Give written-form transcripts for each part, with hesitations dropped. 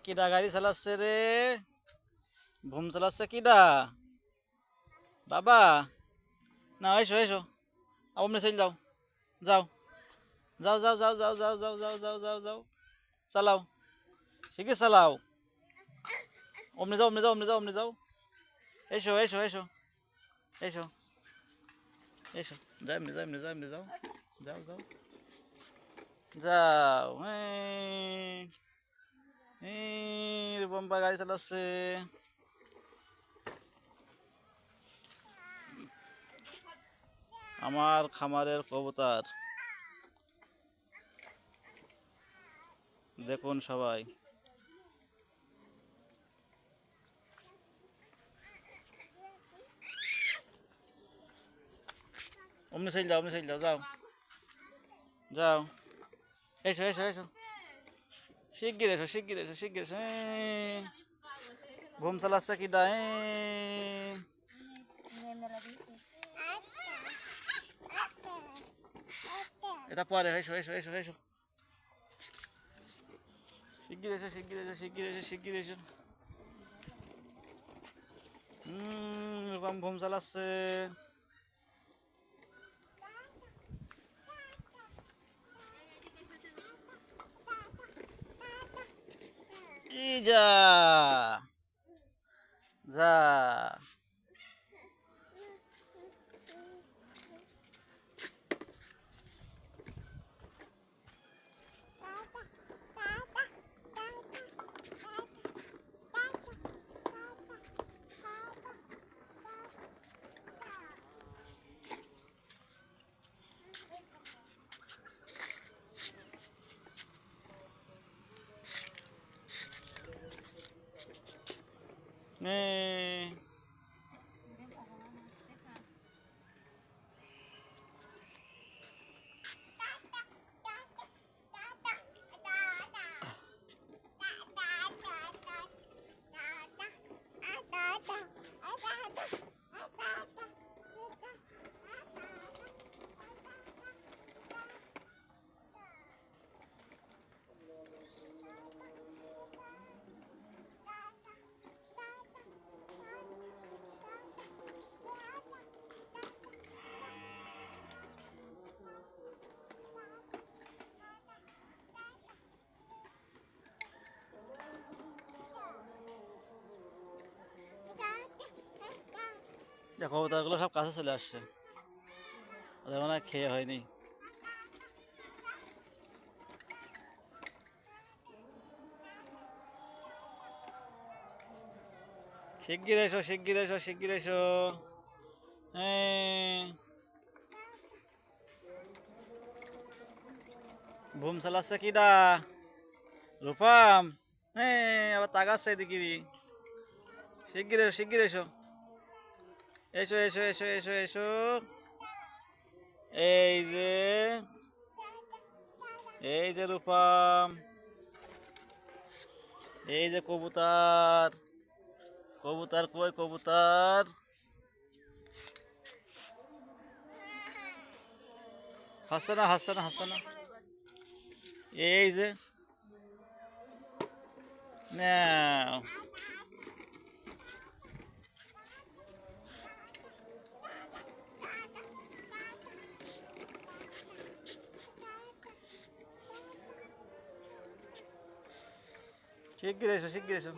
কিডা গাড়ি চালাচ্ছে রে? ভুম চালাচ্ছে কিডা? বাবা, না এসো এসো, অমনি চল যাও, যাও যাও যাও যাও যাও যাও যাও যাও যাও যাও যাও, চালাও, শিখে চালাও, অমনি যাও অমনি যাও অমনি যাও অমনি যাও, এসো এসো এসো এসো এসো, যাও এমনি যাও এমনি যাও এমনি যাও, যাও যাও যাও, রূপম্পা গাড়ি চালাচ্ছে। আমার খামারের কবুতর দেখুন সবাই। অমনি চল যাও, অমনি চল যাও, যাও যাও, এসো এসো এসো, শিগগির এসো শিগগির এসো শিগগির এসো। ঘুম চালাচ্ছে কিডা? এটা পরে, এসো এসো এসো এসো, শিগগির এসো শিগগির এসো শিগগির এসো শিগগির এসো। রূপম ঘুম চালাচ্ছে। যা যা, কবুতরগুলো সব কাছে চলে আসছে, ওদের মনে হয় খেয়ে হয়নি। শিগগির এসো শিগগির এসো শিগগির এসো। ঘুম চালাচ্ছে কিডা? রূপম, আবার তাকাচ্ছে এদিকে। শিগগির এসো শিগগির এসো, এসো এসো এসো এসো এসো। এই যে, এই যে রূপম, এই যে কবুতর, কবুতর কই কবুতর? হাসছে না হাসছে না হাসছে না, এই যে নাও। শিগগির এসো শিগগির এসো।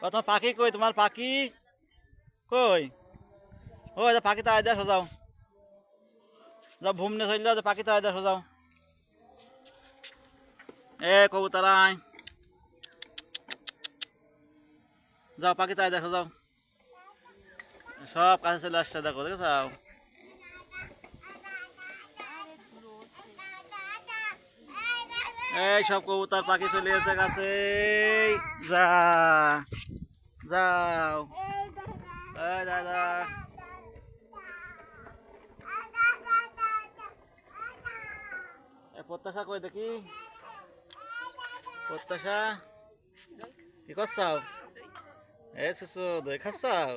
ও তোমার পাখি কই? তোমার পাখি কই? ও যা পাখি তাড়াই দেওয়া সোজাও, যাও ঘুম নিয়ে চলে যাও, যে পাখি তাড়াই দেওয়া সোজাও। কবুতর আয়, যাও পাখি তাড়াই দেখো যাও, সব কাছে চলে আসছে দেখো, দেখেছাও? এই সব কবুতর পাখি চলে এসে কাছে, যা যাও, এই দাদা, প্রত্যাশা কই দেখি, প্রত্যাশা কি করছাও? সুসু দই খাচ্ছাও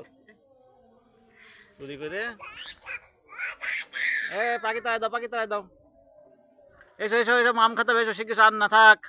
চুরি করে? পাখি তাড়াই দাও পাখি তাড়াই দাও, এসো এসো এসো, আম খেতে হবে, এসো, শিখে আর না থাক।